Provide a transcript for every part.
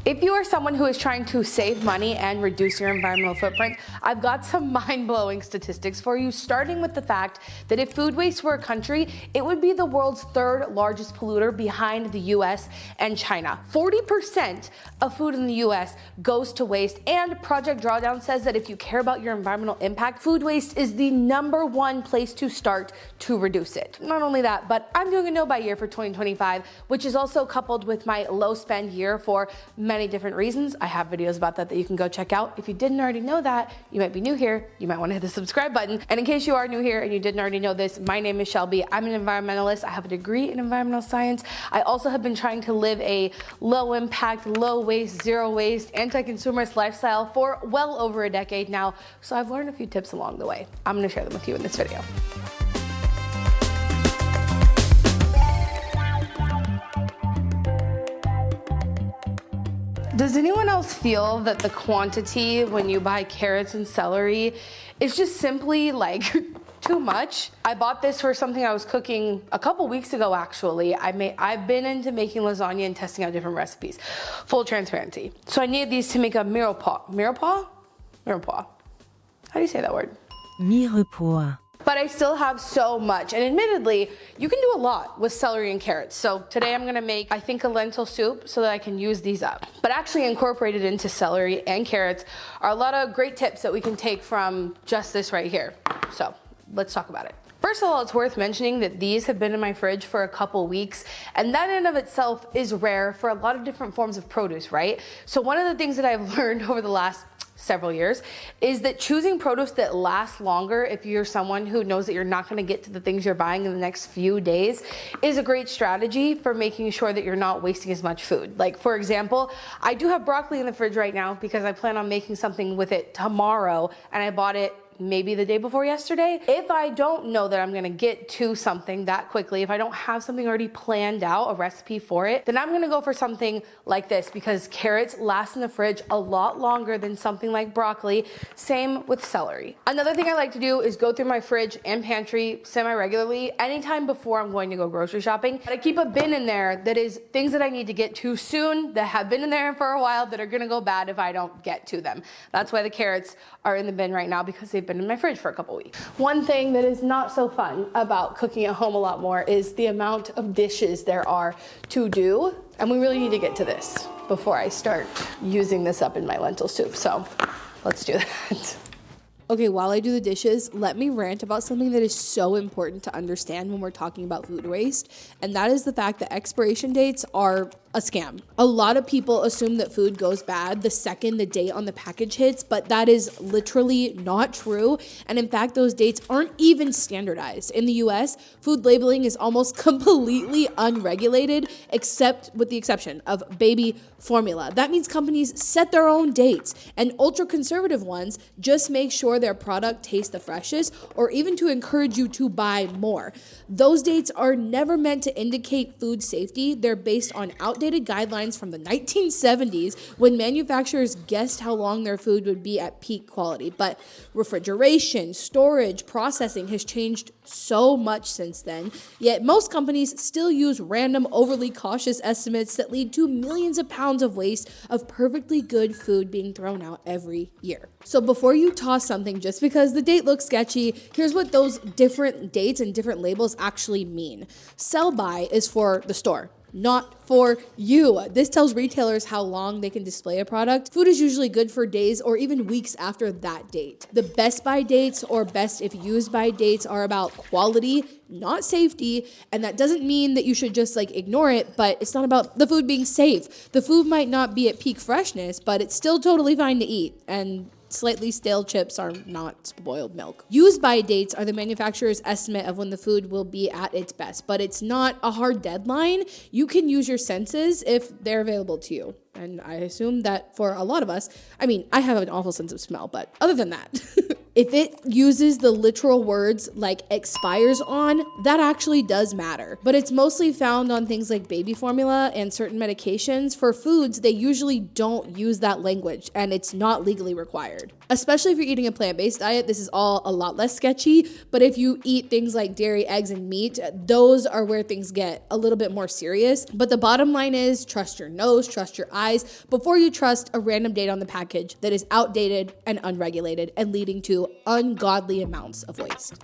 If you are someone who is trying to save money and reduce your environmental footprint, I've got some mind-blowing statistics for you, starting with the fact that if food waste were a country, it would be the world's third largest polluter behind the US and China. 40% of food in the US goes to waste, and Project Drawdown says that if you care about your environmental impact, food waste is the #1 place to start to reduce it. Not only that, but I'm doing a no-buy year for 2025, which is also coupled with my low-spend year for many different reasons. I have videos about that you can go check out. If you didn't already know that, you might be new here, you might want to hit the subscribe button. And in case you are new here and you didn't already know this, my name is Shelby. I'm an environmentalist. I have a degree in environmental science. I also have been trying to live a low impact, low waste, zero waste, anti-consumerist lifestyle for well over a decade now. So I've learned a few tips along the way. I'm going to share them with you in this video. Does anyone else feel that the quantity when you buy carrots and celery is just simply like too much? I bought this for something I was cooking a couple weeks ago, actually. I've been into making lasagna and testing out different recipes. Full transparency. So I needed these to make a mirepoix. Mirepoix? Mirepoix. How do you say that word? Mirepoix. But I still have so much. And admittedly, you can do a lot with celery and carrots. So today I'm gonna make, I think, a lentil soup so that I can use these up. But actually incorporated into celery and carrots are a lot of great tips that we can take from just this right here. So let's talk about it. First of all, it's worth mentioning that these have been in my fridge for a couple weeks, and that in of itself is rare for a lot of different forms of produce, right? So one of the things that I've learned over the last several years is that choosing produce that lasts longer, if you're someone who knows that you're not going to get to the things you're buying in the next few days, is a great strategy for making sure that you're not wasting as much food. Like, for example, I do have broccoli in the fridge right now because I plan on making something with it tomorrow, and I bought it maybe the day before yesterday. If I don't know that I'm gonna get to something that quickly, if I don't have something already planned out, a recipe for it, then I'm gonna go for something like this because carrots last in the fridge a lot longer than something like broccoli. Same with celery. Another thing I like to do is go through my fridge and pantry semi-regularly anytime before I'm going to go grocery shopping. But I keep a bin in there that is things that I need to get to soon, that have been in there for a while, that are gonna go bad if I don't get to them. That's why the carrots are in the bin right now, because they've been in my fridge for a couple weeks. One thing that is not so fun about cooking at home a lot more is the amount of dishes there are to do. And we really need to get to this before I start using this up in my lentil soup. So let's do that. Okay, while I do the dishes, let me rant about something that is so important to understand when we're talking about food waste, and that is the fact that expiration dates are a scam. A lot of people assume that food goes bad the second the date on the package hits, but that is literally not true. And in fact, those dates aren't even standardized. In the US, food labeling is almost completely unregulated, except with the exception of baby formula. That means companies set their own dates, and ultra-conservative ones just make sure their product tastes the freshest, or even to encourage you to buy more. Those dates are never meant to indicate food safety. They're based on outdated guidelines from the 1970s when manufacturers guessed how long their food would be at peak quality. But refrigeration, storage, processing has changed so much since then, yet most companies still use random, overly cautious estimates that lead to millions of pounds of waste of perfectly good food being thrown out every year. So before you toss something just because the date looks sketchy, here's what those different dates and different labels actually mean. Sell by is for the store, not for you. This tells retailers how long they can display a product. Food is usually good for days or even weeks after that date. The best by dates or best if used by dates are about quality, not safety. And that doesn't mean that you should just ignore it, but it's not about the food being safe. The food might not be at peak freshness, but it's still totally fine to eat. And slightly stale chips are not spoiled milk. Use by dates are the manufacturer's estimate of when the food will be at its best, but it's not a hard deadline. You can use your senses if they're available to you. And I assume that for a lot of us, I mean, I have an awful sense of smell, but other than that, If it uses the literal words like expires on, that actually does matter. But it's mostly found on things like baby formula and certain medications. For foods, they usually don't use that language, and it's not legally required. Especially if you're eating a plant-based diet, this is all a lot less sketchy. But if you eat things like dairy, eggs, and meat, those are where things get a little bit more serious. But the bottom line is trust your nose, trust your eyes before you trust a random date on the package that is outdated and unregulated and leading to ungodly amounts of waste.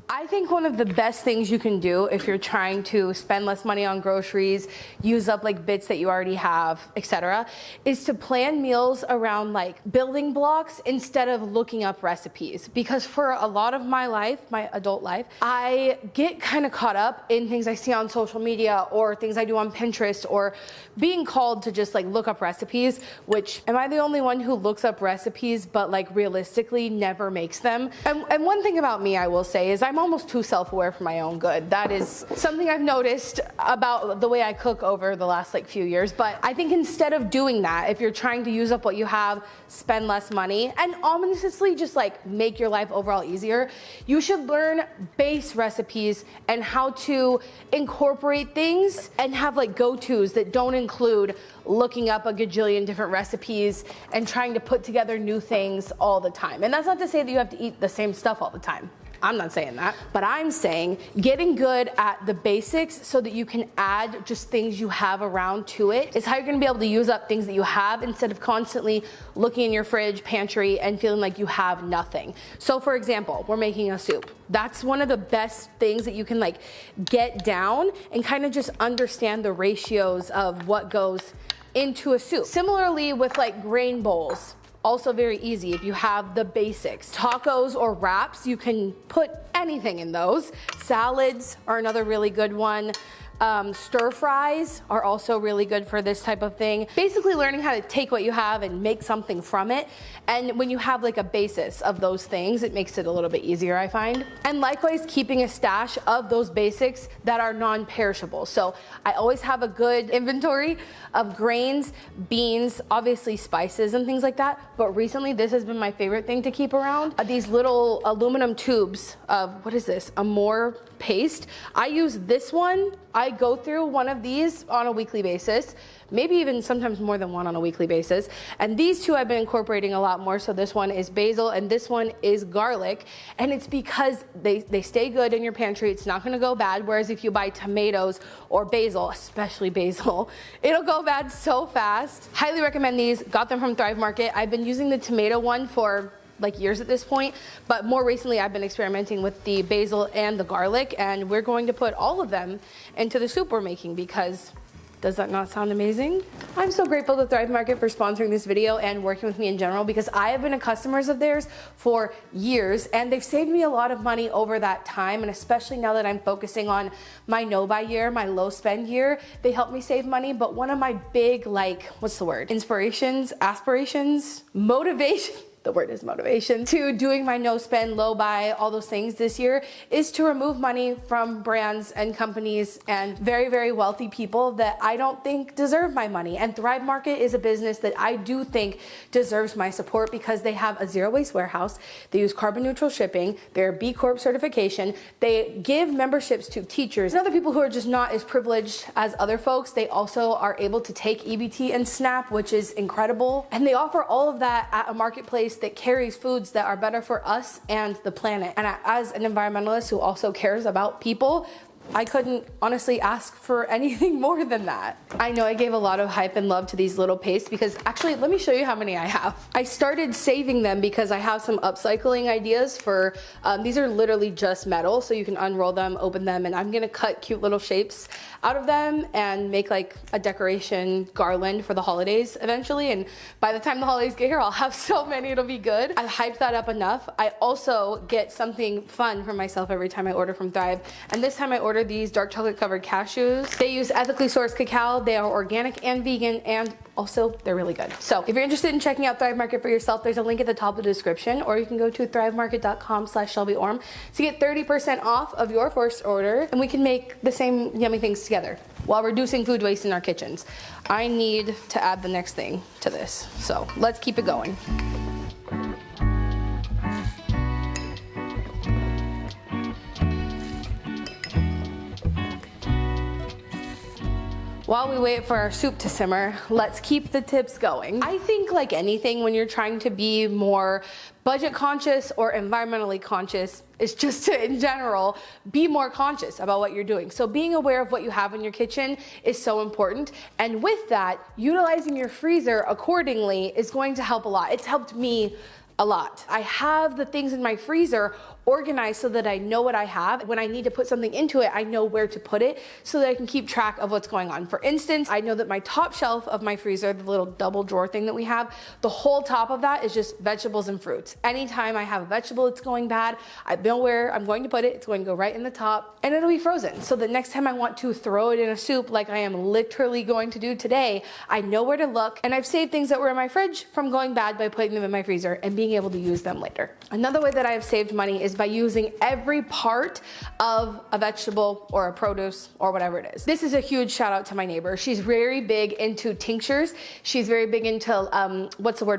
I think one of the best things you can do if you're trying to spend less money on groceries, use up like bits that you already have, etc., is to plan meals around like building blocks instead of looking up recipes. Because for a lot of my life, my adult life, I get kind of caught up in things I see on social media or things I do on Pinterest or being called to just like look up recipes, which am I the only one who looks up recipes but like realistically never makes them? And one thing about me I will say is I'm almost too self-aware for my own good. That is something I've noticed about the way I cook over the last like few years. But I think instead of doing that, if you're trying to use up what you have, spend less money, and ominously just like make your life overall easier, you should learn base recipes and how to incorporate things and have like go-tos that don't include looking up a gajillion different recipes and trying to put together new things all the time. And that's not to say that you have to eat the same stuff all the time. I'm not saying that, but I'm saying getting good at the basics so that you can add just things you have around to it is how you're gonna be able to use up things that you have instead of constantly looking in your fridge, pantry, and feeling like you have nothing. So for example, we're making a soup. That's one of the best things that you can like get down and kind of just understand the ratios of what goes into a soup. Similarly with like grain bowls. Also very easy if you have the basics. Tacos or wraps, you can put anything in those. Salads are another really good one. Stir fries are also really good for this type of thing. Basically learning how to take what you have and make something from it. And when you have like a basis of those things, it makes it a little bit easier, I find. And likewise, keeping a stash of those basics that are non-perishable. So I always have a good inventory of grains, beans, obviously spices and things like that. But recently, this has been my favorite thing to keep around. These little aluminum tubes of, what is this? Amore paste. I use this one. I go through one of these on a weekly basis, maybe even sometimes more than one on a weekly basis. And these two I've been incorporating a lot more. So this one is basil and this one is garlic. And it's because they stay good in your pantry. It's not gonna go bad. Whereas if you buy tomatoes or basil, especially basil, it'll go bad so fast. Highly recommend these. Got them from Thrive Market. I've been using the tomato one for like years at this point, but more recently I've been experimenting with the basil and the garlic, and we're going to put all of them into the soup we're making because does that not sound amazing? I'm so grateful to Thrive Market for sponsoring this video and working with me in general because I have been a customer of theirs for years and they've saved me a lot of money over that time, and especially now that I'm focusing on my no-buy year, my low spend year, they help me save money. But one of my big, like, what's the word? Inspirations, aspirations, motivation. The word is motivation to doing my no spend, low buy, all those things this year is to remove money from brands and companies and very, very wealthy people that I don't think deserve my money. And Thrive Market is a business that I do think deserves my support because they have a zero waste warehouse. They use carbon neutral shipping. They're B Corp certification. They give memberships to teachers and other people who are just not as privileged as other folks. They also are able to take EBT and SNAP, which is incredible. And they offer all of that at a marketplace that carries foods that are better for us and the planet. And as an environmentalist who also cares about people, I couldn't honestly ask for anything more than that. I know I gave a lot of hype and love to these little pastes because actually, let me show you how many I have. I started saving them because I have some upcycling ideas for, these are literally just metal, so you can unroll them, open them, and I'm gonna cut cute little shapes out of them and make like a decoration garland for the holidays eventually. And by the time the holidays get here, I'll have so many, it'll be good. I've hyped that up enough. I also get something fun for myself every time I order from Thrive. And this time I ordered order these dark chocolate covered cashews. They use ethically sourced cacao. They are organic and vegan, and also they're really good. So if you're interested in checking out Thrive Market for yourself, there's a link at the top of the description, or you can go to thrivemarket.com/ShelbyOrm to get 30% off of your first order, and we can make the same yummy things together while reducing food waste in our kitchens. I need to add the next thing to this, so let's keep it going. While we wait for our soup to simmer, let's keep the tips going. I think, like anything, when you're trying to be more budget conscious or environmentally conscious, is just to, in general, be more conscious about what you're doing. So being aware of what you have in your kitchen is so important. And with that, utilizing your freezer accordingly is going to help a lot. It's helped me a lot. I have the things in my freezer organized so that I know what I have. When I need to put something into it, I know where to put it so that I can keep track of what's going on. For instance, I know that my top shelf of my freezer, the little double drawer thing that we have, the whole top of that is just vegetables and fruits. Anytime I have a vegetable that's going bad, I know where I'm going to put it. It's going to go right in the top, and it'll be frozen. So the next time I want to throw it in a soup, like I am literally going to do today, I know where to look, and I've saved things that were in my fridge from going bad by putting them in my freezer and being able to use them later. Another way that I have saved money is by using every part of a vegetable or a produce or whatever it is. This is a huge shout out to my neighbor. She's very big into tinctures. She's very big into,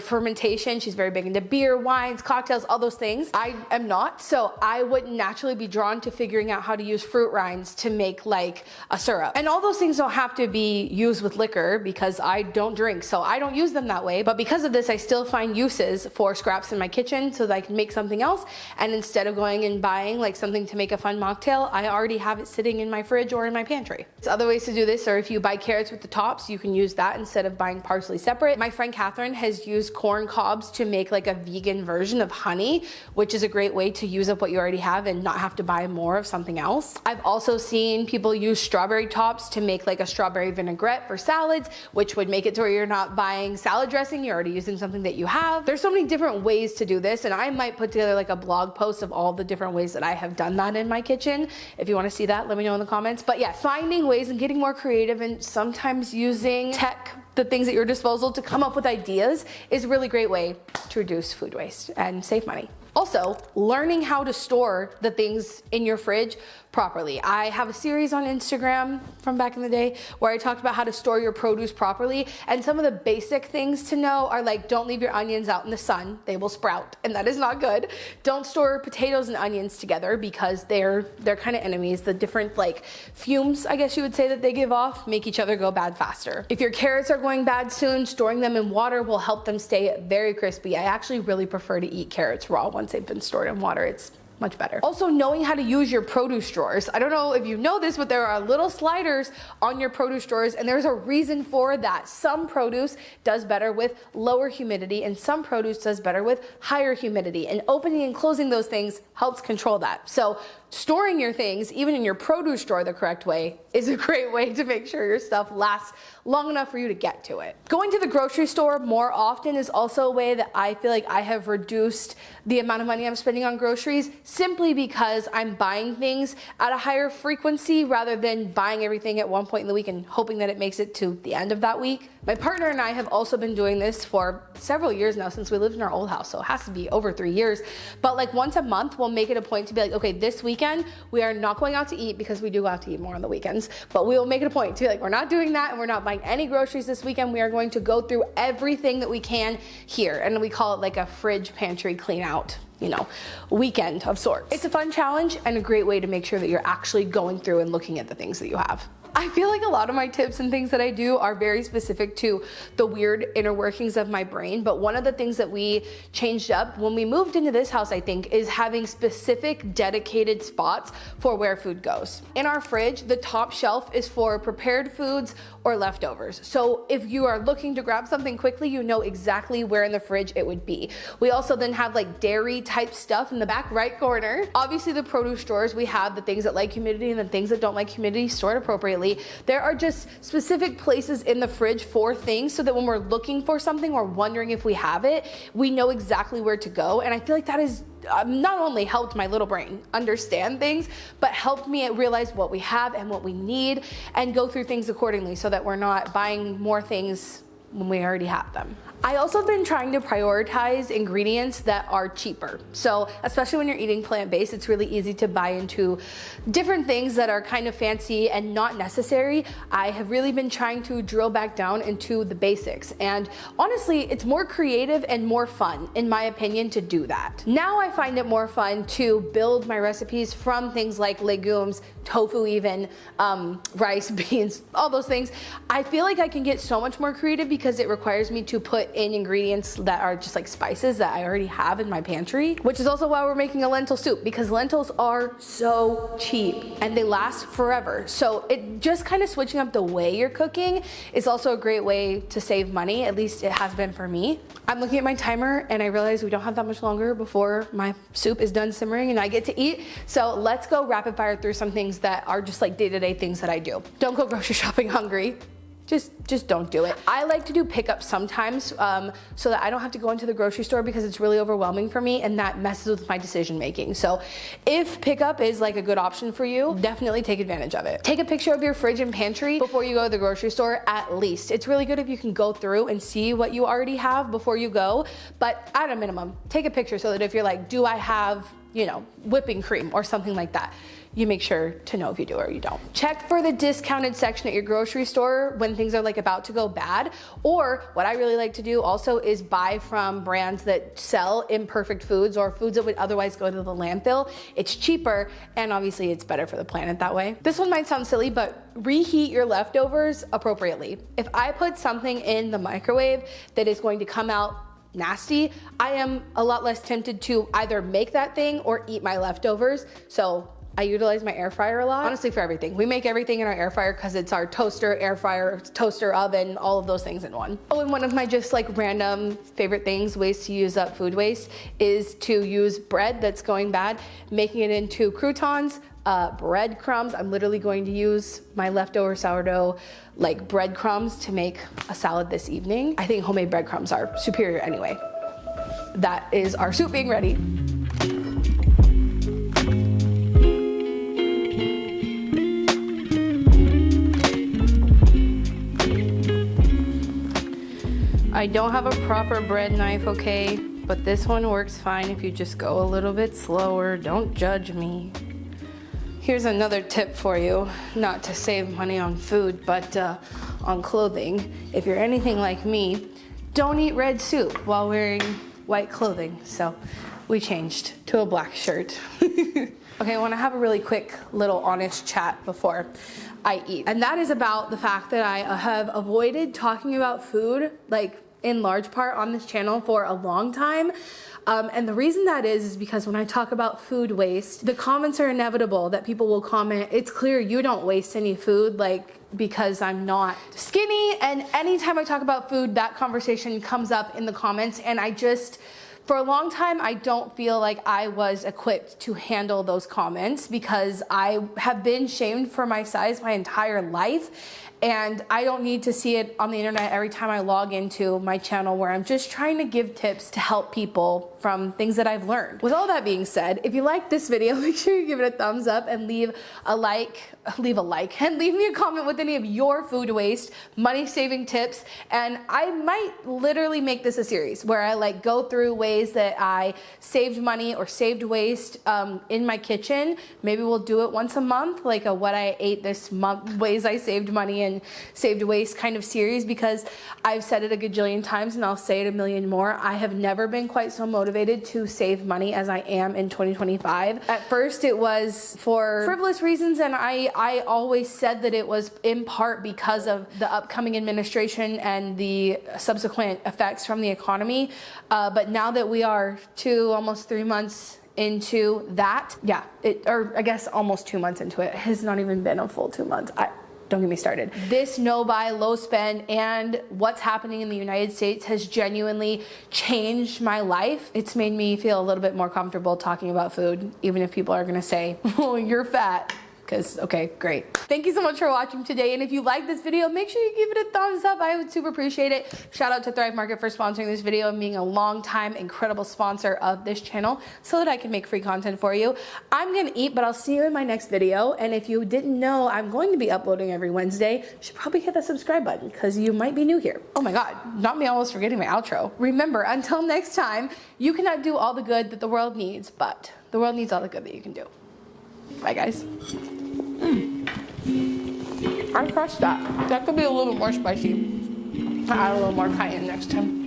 fermentation. She's very big into beer, wines, cocktails, all those things. I am not, so I wouldn't naturally be drawn to figuring out how to use fruit rinds to make like a syrup. And all those things don't have to be used with liquor because I don't drink, so I don't use them that way. But because of this, I still find uses for scraps in my kitchen so that I can make something else. And instead of going and buying like something to make a fun mocktail, I already have it sitting in my fridge or in my pantry. So other ways to do this are if you buy carrots with the tops, you can use that instead of buying parsley separate. My friend Catherine has used corn cobs to make like a vegan version of honey, which is a great way to use up what you already have and not have to buy more of something else. I've also seen people use strawberry tops to make like a strawberry vinaigrette for salads, which would make it to where you're not buying salad dressing, you're already using something that you have. There's so many different ways to do this, and I might put together like a blog post of all the different ways that I have done that in my kitchen. If you want to see that, let me know in the comments. But yeah, finding ways and getting more creative and sometimes using tech, the things at your disposal to come up with ideas is a really great way to reduce food waste and save money. Also, learning how to store the things in your fridge properly. I have a series on Instagram from back in the day where I talked about how to store your produce properly, and some of the basic things to know are like, don't leave your onions out in the sun, they will sprout, and that is not good. Don't store potatoes and onions together because they're kind of enemies. The different like fumes, I guess you would say, that they give off make each other go bad faster. If your carrots are going bad soon, storing them in water will help them stay very crispy. I actually really prefer to eat carrots raw once they've been stored in water. It's much better. Also, knowing how to use your produce drawers. I don't know if you know this, but there are little sliders on your produce drawers, and there's a reason for that. Some produce does better with lower humidity, and some produce does better with higher humidity, and opening and closing those things helps control that. So storing your things, even in your produce drawer the correct way, is a great way to make sure your stuff lasts long enough for you to get to it. Going to the grocery store more often is also a way that I feel like I have reduced the amount of money I'm spending on groceries, simply because I'm buying things at a higher frequency rather than buying everything at one point in the week and hoping that it makes it to the end of that week. My partner and I have also been doing this for several years now, since we lived in our old house, so it has to be over 3 years. But like once a month, we'll make it a point to be like, okay, this weekend we are not going out to eat, because we do go out to eat more on the weekends, but we will make it a point to be like, we're not doing that and we're not buying any groceries this weekend. We are going to go through everything that we can here, and we call it like a fridge pantry clean out, you know, weekend of sorts. It's a fun challenge and a great way to make sure that you're actually going through and looking at the things that you have. I feel like a lot of my tips and things that I do are very specific to the weird inner workings of my brain, but one of the things that we changed up when we moved into this house, I think, is having specific dedicated spots for where food goes. In our fridge, the top shelf is for prepared foods or leftovers. So if you are looking to grab something quickly, you know exactly where in the fridge it would be. We also then have like dairy type stuff in the back right corner. Obviously the produce drawers, we have the things that like humidity and the things that don't like humidity stored appropriately. There are just specific places in the fridge for things so that when we're looking for something or wondering if we have it, we know exactly where to go. And I feel like that is not only helped my little brain understand things, but helped me realize what we have and what we need and go through things accordingly so that we're not buying more things when we already have them. I also have been trying to prioritize ingredients that are cheaper. So especially when you're eating plant-based, it's really easy to buy into different things that are kind of fancy and not necessary. I have really been trying to drill back down into the basics. And honestly, it's more creative and more fun, in my opinion, to do that. Now I find it more fun to build my recipes from things like legumes, tofu even, rice, beans, all those things. I feel like I can get so much more creative because it requires me to put in ingredients that are just like spices that I already have in my pantry, which is also why we're making a lentil soup, because lentils are so cheap and they last forever. So it just kind of switching up the way you're cooking is also a great way to save money. At least it has been for me. I'm looking at my timer and I realize we don't have that much longer before my soup is done simmering and I get to eat. So let's go rapid fire through some things that are just like day-to-day things that I do. Don't go grocery shopping hungry. Just don't do it. I like to do pickup sometimes so that I don't have to go into the grocery store because it's really overwhelming for me and that messes with my decision making. So if pickup is like a good option for you, definitely take advantage of it. Take a picture of your fridge and pantry before you go to the grocery store at least. It's really good if you can go through and see what you already have before you go, but at a minimum, take a picture so that if you're like, do I have, you know, whipping cream or something like that, you make sure to know if you do or you don't. Check for the discounted section at your grocery store when things are like about to go bad. Or what I really like to do also is buy from brands that sell imperfect foods or foods that would otherwise go to the landfill. It's cheaper and obviously it's better for the planet that way. This one might sound silly, but reheat your leftovers appropriately. If I put something in the microwave that is going to come out nasty, I am a lot less tempted to either make that thing or eat my leftovers. So I utilize my air fryer a lot, honestly, for everything. We make everything in our air fryer because it's our toaster, air fryer, toaster, oven, all of those things in one. Oh, and one of my just like random favorite things, ways to use up food waste, is to use bread that's going bad, making it into croutons, breadcrumbs. I'm literally going to use my leftover sourdough like breadcrumbs to make a salad this evening. I think homemade breadcrumbs are superior anyway. That is our soup being ready. I don't have a proper bread knife, okay? But this one works fine if you just go a little bit slower. Don't judge me. Here's another tip for you, not to save money on food, but on clothing. If you're anything like me, don't eat red soup while wearing white clothing. So we changed to a black shirt. Okay, I wanna have a really quick little honest chat before I eat. And that is about the fact that I have avoided talking about food, like in large part on this channel for a long time. And the reason that is because when I talk about food waste, the comments are inevitable that people will comment, it's clear you don't waste any food, like because I'm not skinny. And anytime I talk about food, that conversation comes up in the comments. And I just, for a long time, I don't feel like I was equipped to handle those comments because I have been shamed for my size my entire life. And I don't need to see it on the internet every time I log into my channel where I'm just trying to give tips to help people from things that I've learned. With all that being said, if you like this video, make sure you give it a thumbs up and leave a like, and leave me a comment with any of your food waste, money saving tips. And I might literally make this a series where I like go through ways that I saved money or saved waste in my kitchen. Maybe we'll do it once a month, like a what I ate this month, ways I saved money and saved waste kind of series, because I've said it a gajillion times and I'll say it a million more. I have never been quite so motivated to save money as I am in 2025. At first it was for frivolous reasons, and I always said that it was in part because of the upcoming administration and the subsequent effects from the economy. But now that we are almost 3 months into that, yeah, or I guess almost 2 months into it, has not even been a full 2 months. Don't get me started. This no buy, low spend, and what's happening in the United States has genuinely changed my life. It's made me feel a little bit more comfortable talking about food, even if people are gonna say, oh, you're fat. because, okay, great. Thank you so much for watching today. And if you like this video, make sure you give it a thumbs up. I would super appreciate it. Shout out to Thrive Market for sponsoring this video and being a long-time incredible sponsor of this channel so that I can make free content for you. I'm gonna eat, but I'll see you in my next video. And if you didn't know, I'm going to be uploading every Wednesday. You should probably hit that subscribe button because you might be new here. Oh my God, not me almost forgetting my outro. Remember, until next time, you cannot do all the good that the world needs, but the world needs all the good that you can do. Bye, guys. I crushed that. That could be a little bit more spicy. I'll add a little more cayenne next time.